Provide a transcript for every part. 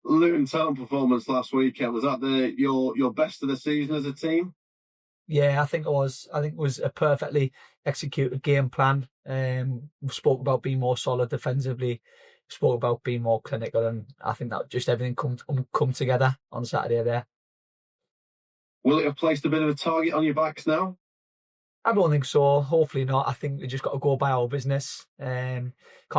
Luton Town performance last weekend, was that your best of the season as a team? Yeah, I think it was. I think it was a perfectly executed game plan. We spoke about being more solid defensively. Spoke about being more clinical, and I think that just everything come together on Saturday there. Will it have placed a bit of a target on your backs now? I don't think so. Hopefully not. I think we just got to go by our business. Can't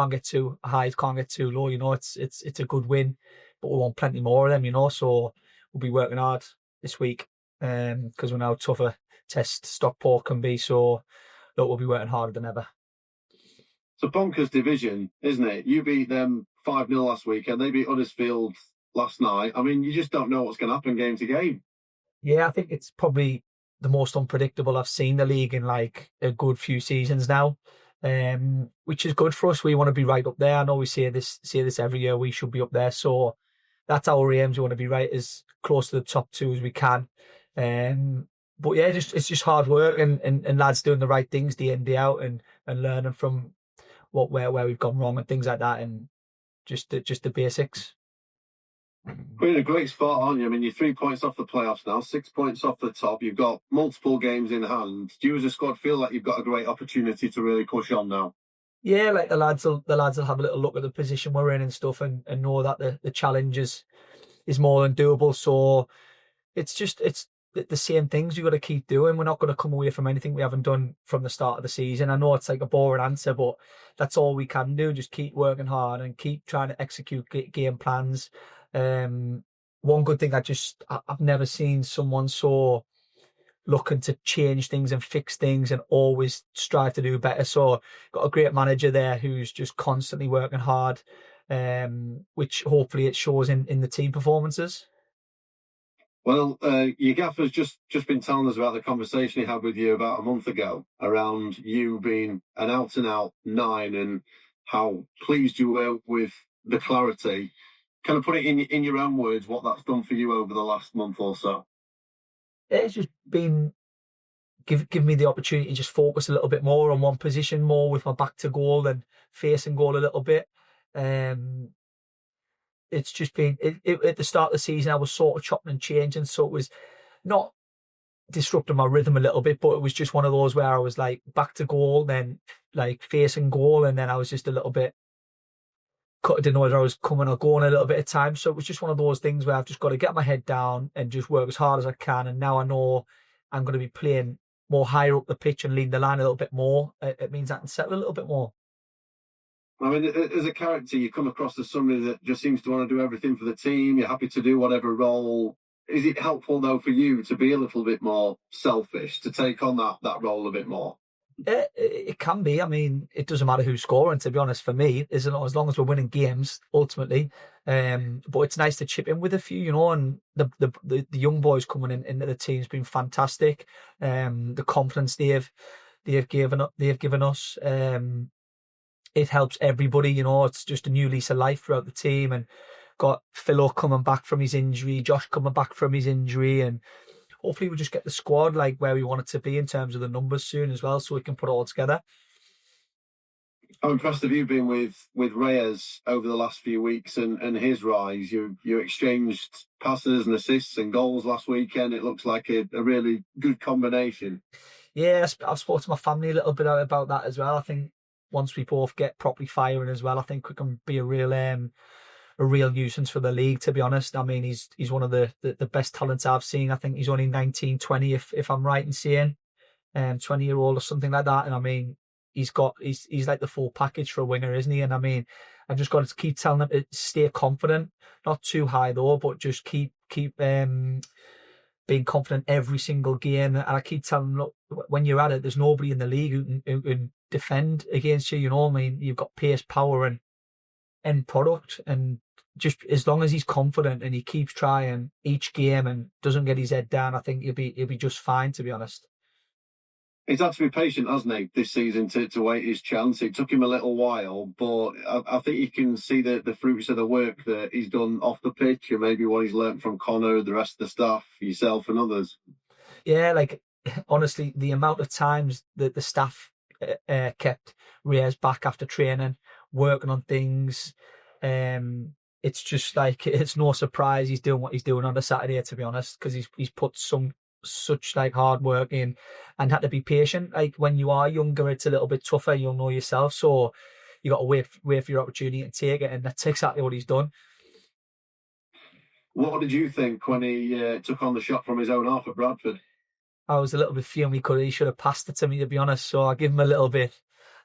get too high, can't get too low. It's a good win, but we want plenty more of them. So we'll be working hard this week because we know how tough a test Stockport can be. So look, we'll be working harder than ever. It's a bonkers division, isn't it? You beat them 5-0 last week, and they beat Huddersfield last night. I mean, you just don't know what's going to happen game to game. Yeah, I think it's probably the most unpredictable I've seen the league in like a good few seasons now, which is good for us. We want to be right up there. I know we say this every year. We should be up there. So that's our aims. We want to be right as close to the top two as we can. But yeah, it's just hard work and lads doing the right things day in, day out and learning from where we've gone wrong and things like that, and just the basics. We're in a great spot, aren't you? I mean, you're 3 points off the playoffs now, 6 points off the top. You've got multiple games in hand. Do you as a squad feel like you've got a great opportunity to really push on now? Yeah, like the lads will have a little look at the position we're in and stuff, and know that the challenge is more than doable. So it's the same things we've got to keep doing. We're not going to come away from anything we haven't done from the start of the season. I know it's like a boring answer, but that's all we can do. Just keep working hard and keep trying to execute game plans. One good thing I've never seen someone so looking to change things and fix things and always strive to do better. So got a great manager there who's just constantly working hard, which hopefully it shows in the team performances. Well, your gaffer's just been telling us about the conversation he had with you about a month ago around you being an out-and-out 9 and how pleased you were with the clarity. Kind of put it in your own words what that's done for you over the last month or so. It's just been give me the opportunity to just focus a little bit more on one position, more with my back to goal and facing goal a little bit. It's just been at the start of the season I was sort of chopping and changing, so it was not disrupting my rhythm a little bit, but it was just one of those where I was like back to goal, then like facing goal, and then I was just a little bit didn't know whether I was coming or going a little bit of time. So it was just one of those things where I've just got to get my head down and just work as hard as I can. And now I know I'm going to be playing more higher up the pitch and leading the line a little bit more. It means I can settle a little bit more. I mean, as a character, you come across as somebody that just seems to want to do everything for the team. You're happy to do whatever role. Is it helpful, though, for you to be a little bit more selfish, to take on that role a bit more? It can be. I mean, it doesn't matter who's scoring, to be honest, for me, as long as we're winning games, ultimately. But it's nice to chip in with a few, and the young boys coming into the team's been fantastic. The confidence they've given us. It helps everybody, it's just a new lease of life throughout the team, and got Philo coming back from his injury, Josh coming back from his injury, and hopefully we'll just get the squad like where we want it to be in terms of the numbers soon as well, so we can put it all together. How impressed have you been with Reyes over the last few weeks and his rise? You exchanged passes and assists and goals last weekend. It looks like a really good combination. Yeah, I've spoken to my family a little bit about that as well. I think once we both get properly firing as well, I think we can be a real nuisance for the league, to be honest. I mean, he's one of the best talents I've seen. I think he's only 19, 20, if I'm right in saying, 20-year-old or something like that. And I mean, he's like the full package for a winger, isn't he? And I mean, I've just got to keep telling him to stay confident, not too high though, but just keep being confident every single game. And I keep telling him, look, when you're at it, there's nobody in the league who can defend against you. I mean, you've got pace, power, and end product, and just as long as he's confident and he keeps trying each game and doesn't get his head down, I think he'll be just fine, to be honest. He's had to be patient, hasn't he, this season to wait his chance. It took him a little while, but I think you can see the fruits of the work that he's done off the pitch, and maybe what he's learnt from Connor, the rest of the staff, yourself and others. Yeah, like honestly, the amount of times that the staff kept Reyes back after training, working on things, it's just like it's no surprise he's doing what he's doing on a Saturday, to be honest, because he's put such like hard work in and had to be patient. Like when you are younger, it's a little bit tougher. You'll know yourself, so you got to wait for your opportunity and take it, and that's exactly what he's done. What did you think when he took on the shot from his own half at Bradford? I was a little bit fuming because he should have passed it to me, to be honest. So I give him a little bit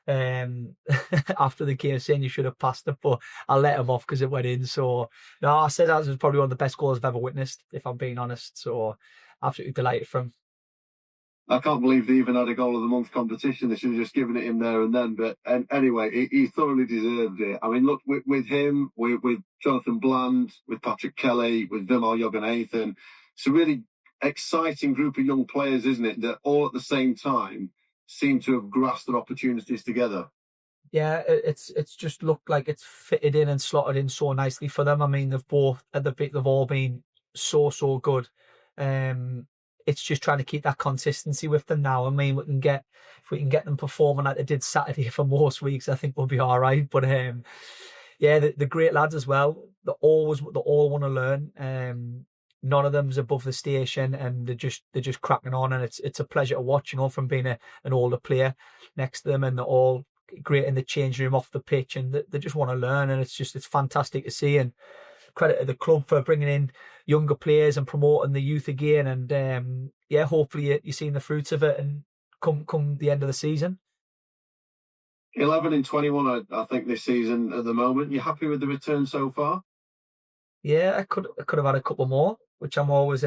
after the game saying you should have passed it, but I let him off because it went in. So no, I said that was probably one of the best goals I've ever witnessed, if I'm being honest. So absolutely delighted for him. I can't believe they even had a goal of the month competition. They should have just given it him there and then. But anyway, he thoroughly deserved it. I mean, look, with him, with Jonathan Bland, with Patrick Kelly, with Vilmar Jorgenathan, it's a really exciting group of young players, isn't it? That all at the same time seem to have grasped their opportunities together. Yeah, it's just looked like it's fitted in and slotted in so nicely for them. I mean, they've all been so good. It's just trying to keep that consistency with them now. I mean, if we can get them performing like they did Saturday for most weeks, I think we'll be all right. But yeah, the great lads as well. They all want to learn. None of them's above the station, and they're just cracking on, and it's a pleasure to watch. From being an older player next to them, and they're all great in the changing room, off the pitch, and they just want to learn, and it's fantastic to see. And credit to the club for bringing in younger players and promoting the youth again. And yeah, hopefully you're seeing the fruits of it, and come the end of the season. 11 in 21, I think, this season at the moment. You happy with the return so far? Yeah, I could have had a couple more, which I'm always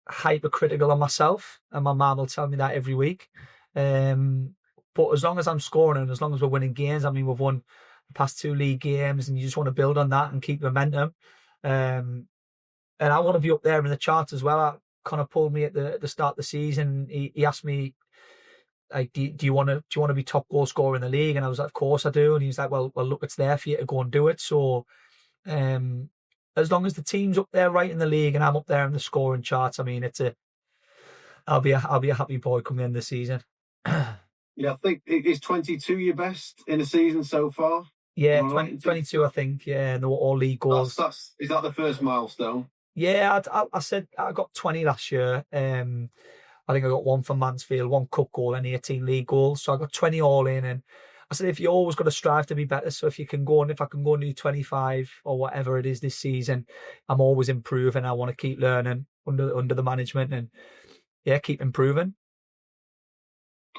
hypercritical on myself, and my mum will tell me that every week. But as long as I'm scoring and as long as we're winning games, I mean, we've won the past 2 league games, and you just want to build on that and keep momentum. And I want to be up there in the charts as well. I kind of pulled me at the start of the season. He asked me, like, do you want to be top goal scorer in the league? And I was like, of course I do. And he was like, well, look, it's there for you to go and do it. So, as long as the team's up there right in the league and I'm up there in the scoring charts, I mean, I'll be a happy boy come the end of the season. Yeah, I think is 22 your best in a season so far. Yeah, 22, I think. Yeah, and all league goals. Is that the first milestone? Yeah, I said I got 20 last year. I think I got 1 for Mansfield, 1 cup goal, and 18 league goals. So I got 20 all in, and I said, if you always got to strive to be better, so if I can go and do 25 or whatever it is this season, I'm always improving. I want to keep learning under the management, and yeah, keep improving.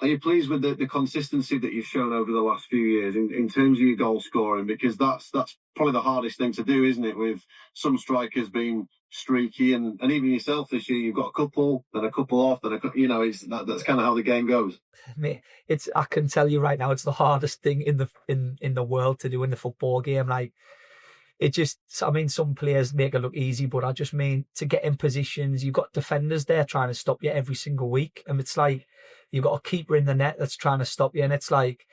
Are you pleased with the consistency that you've shown over the last few years in terms of your goal scoring? Because that's probably the hardest thing to do, isn't it? With some strikers being streaky, and even yourself this year, you've got a couple, then a couple off, then that's kind of how the game goes. I can tell you right now, it's the hardest thing in the world to do in the football game. Like, some players make it look easy, but I just mean to get in positions, you've got defenders there trying to stop you every single week. And it's like, you've got a keeper in the net that's trying to stop you. And it's like,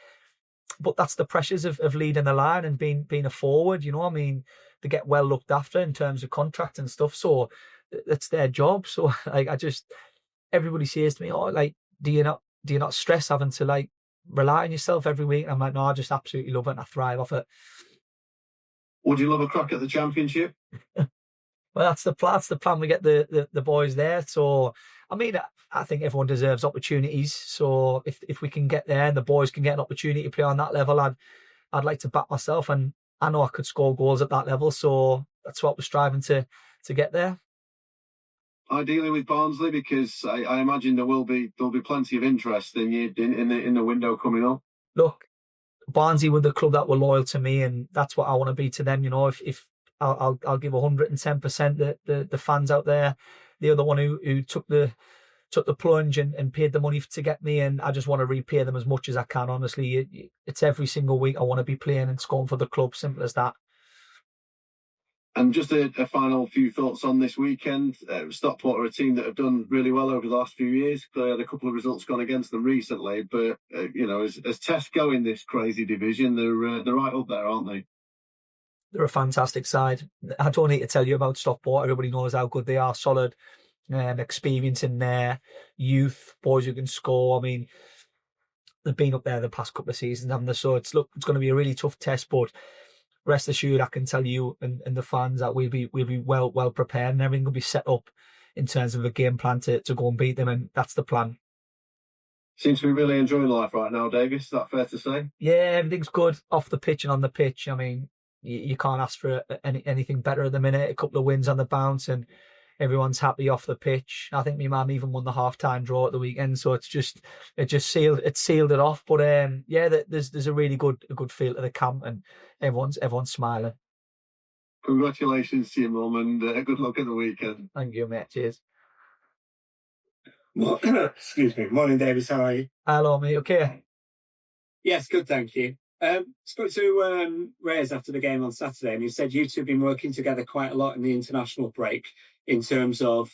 but that's the pressures of leading the line and being a forward, I mean, they get well looked after in terms of contract and stuff. So it's their job. So like, everybody says to me, oh, like, do you not stress having to like rely on yourself every week? And I'm like, no, I just absolutely love it and I thrive off it. Would you love a crack at the Championship? Well, that's the plan. We get the boys there. So, I mean, I think everyone deserves opportunities. So if we can get there and the boys can get an opportunity to play on that level, I'd like to back myself, and I know I could score goals at that level. So that's what we're striving to get there. Ideally with Barnsley, because I imagine there'll be plenty of interest in you in the window coming up. Look, Barnsley were the club that were loyal to me, and that's what I want to be to them. If I'll give 110%. The fans out there, they're the one who took the plunge and paid the money to get me, and I just want to repay them as much as I can. Honestly, it's every single week I want to be playing and scoring for the club. Simple as that. And just a final few thoughts on this weekend. Stockport are a team that have done really well over the last few years. They had a couple of results gone against them recently, but as tests go in this crazy division, they're right up there, aren't they? They're a fantastic side. I don't need to tell you about Stockport. Everybody knows how good they are. Solid, experience in their youth, boys who can score. I mean, they've been up there the past couple of seasons, haven't they? So it's going to be a really tough test, but rest assured, I can tell you and the fans that we'll be well prepared, and everything will be set up in terms of a game plan to go and beat them, and that's the plan. Seems to be really enjoying life right now, Davis. Is that fair to say? Yeah, everything's good off the pitch and on the pitch. I mean, you can't ask for anything better at the minute. A couple of wins on the bounce, and everyone's happy off the pitch. I think my mum even won the half-time draw at the weekend, so it sealed it off. But there's a really good feel to the camp, and everyone's smiling. Congratulations to your mum, and good luck at the weekend. Thank you, mate. Cheers. Excuse me. Morning, Davis. How are you? Hello, mate. Okay. Yes, good, thank you. Spoke to Reyes after the game on Saturday, and he said you two have been working together quite a lot in the international break in terms of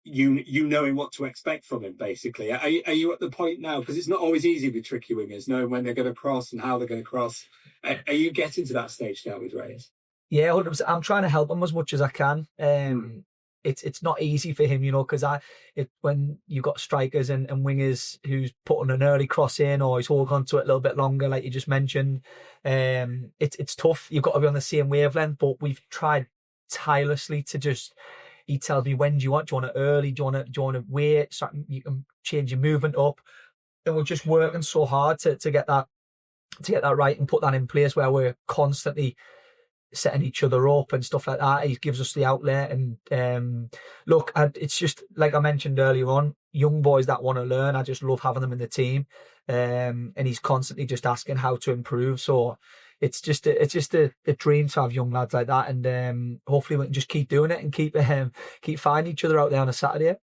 you knowing what to expect from him, basically. Are you at the point now, because it's not always easy with tricky wingers, knowing when they're going to cross and how they're going to cross. Are you getting to that stage now with Reyes? Yeah, 100%. I'm trying to help him as much as I can. It's not easy for him, because when you've got strikers and wingers who's putting an early cross in, or he's holding on to it a little bit longer, like you just mentioned, it's tough. You've got to be on the same wavelength, but we've tried tirelessly to just. He tells me, when do you want? Do you want it early? Do you want to wait? So you can change your movement up, and we're just working so hard to get that right and put that in place where we're constantly setting each other up and stuff like that. He gives us the outlet, and look, it's just like I mentioned earlier on, young boys that want to learn. I just love having them in the team, and he's constantly just asking how to improve. So it's just a dream to have young lads like that, and hopefully we can just keep doing it and keep finding each other out there on a Saturday.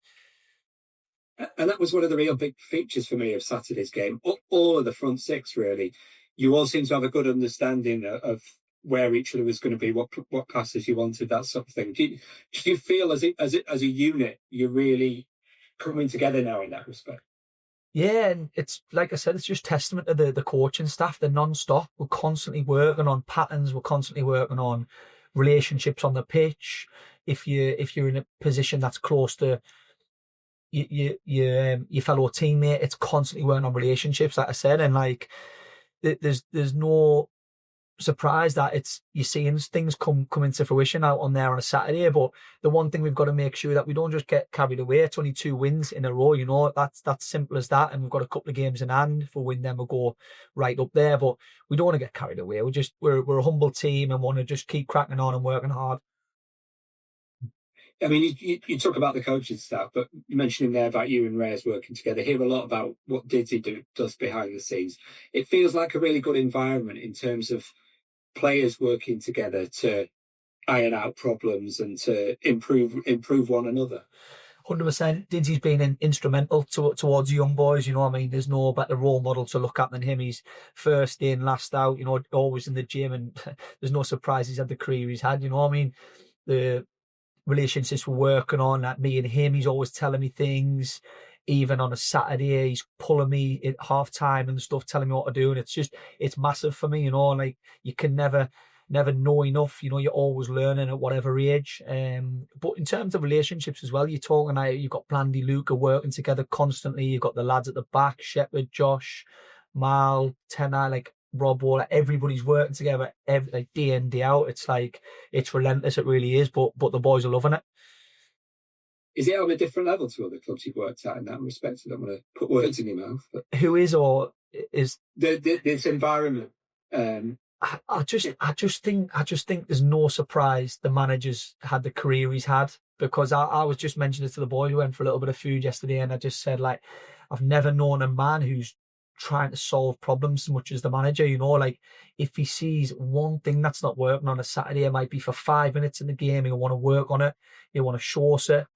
And that was one of the real big features for me of Saturday's game. All of the front six, really. You all seem to have a good understanding of where each other was going to be, what passes you wanted, that sort of thing. Do you feel as a unit you're really coming together now in that respect? Yeah, and it's like I said, it's just testament to the coaching staff. They're non-stop. We're constantly working on patterns. We're constantly working on relationships on the pitch. If you're in a position that's close to your fellow teammate, it's constantly working on relationships, like I said, and like there's no surprise that you're seeing things come into fruition out on there on a Saturday. But the one thing we've got to make sure that we don't just get carried away. It's only 2 wins in a row, that's simple as that. And we've got a couple of games in hand. If we win them, we'll go right up there. But we don't want to get carried away. We're a humble team and want to just keep cracking on and working hard. I mean, you talk about the coaching staff, but you mentioned in there about you and Reyes working together. Hear a lot about what Didsy does behind the scenes. It feels like a really good environment in terms of players working together to iron out problems and to improve one another. 100%. Didsy's been instrumental towards young boys. There's no better role model to look at than him. He's first in, last out. Always in the gym, and there's no surprise he's had the career he's had. The relationships we're working on, that me and him, he's always telling me things. Even on a Saturday, he's pulling me at half time and stuff, telling me what to do. And it's massive for me, like you can never know enough. You're always learning at whatever age. But in terms of relationships as well, you're talking like you've got Blandy, Luca working together constantly. You've got the lads at the back, Shepherd, Josh, Mal, Tenai, like Rob Waller, everybody's working together like day in, day out. It's like, it's relentless, it really is, but the boys are loving it. Is it on a different level to other clubs you've worked at in that respect? I don't want to put words in your mouth. But who is, or is this environment? I just think there's no surprise the manager's had the career he's had, because I was just mentioning it to the boys. We went for a little bit of food yesterday, and I just said, like, I've never known a man who's trying to solve problems as much as the manager. Like if he sees one thing that's not working on a Saturday, it might be for 5 minutes in the game, he'll want to work on it, he'll want to show us it.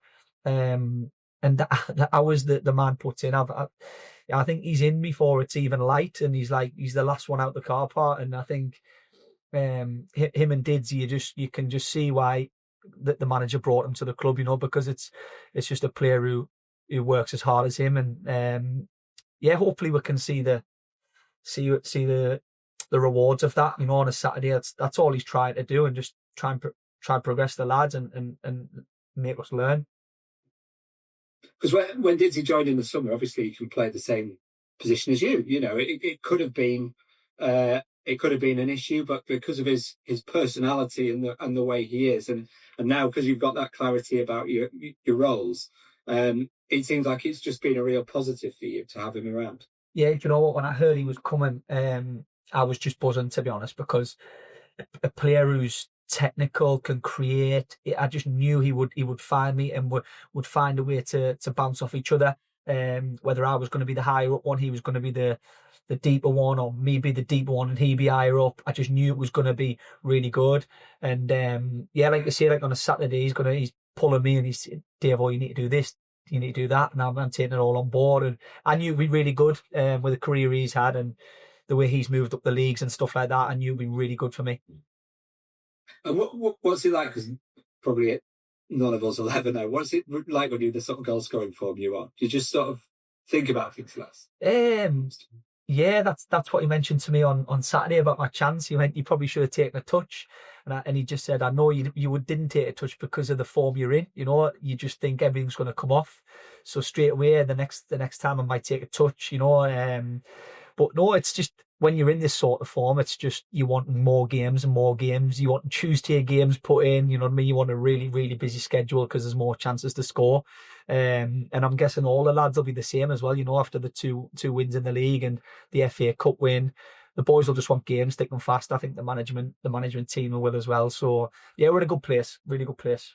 And that hours that the man puts in, I think he's in before it's even light, and he's the last one out the car park. And I think him and Didsy, you can just see why the manager brought him to the club, because it's just a player who works as hard as him. And hopefully we can see the rewards of that, on a Saturday. That's all he's trying to do, and just try and progress the lads and make us learn. Because when Didsy joined in the summer, obviously he can play the same position as you. It could have been it could have been an issue, but because of his personality and the way he is, and now because you've got that clarity about your roles, it seems like it's just been a real positive for you to have him around. Yeah, do you know what? When I heard he was coming, I was just buzzing, to be honest, because a player who's technical, can create, I just knew he would find me and would find a way to bounce off each other. Whether I was going to be the higher up one, he was going to be the deeper one, or me be the deeper one and he be higher up. I just knew it was going to be really good. And like I say, like on a Saturday, he's pulling me and he's saying, Dave, you need to do this, you need to do that, and I'm taking it all on board. And I knew he'd be really good with the career he's had and the way he's moved up the leagues and stuff like that. I knew it'd be really good for me. And what's it like? Because probably none of us will ever know. What's it like when you're the sort of goal scoring form you are? Do you just sort of think about things less? Yeah, that's what he mentioned to me on Saturday about my chance. He went, you probably should have taken a touch, and he just said, I know you didn't take a touch because of the form you're in. You know, you just think everything's going to come off. So straight away, the next time I might take a touch. You know, but no, it's just when you're in this sort of form, it's just you want more games and more games. You want Tuesday games put in. You know what I mean? You want a really, really busy schedule because there's more chances to score. And I'm guessing all the lads will be the same as well. You know, after the two wins in the league and the FA Cup win, the boys will just want games, stick them fast. I think the management team will as well. So yeah, we're in a good place, really good place.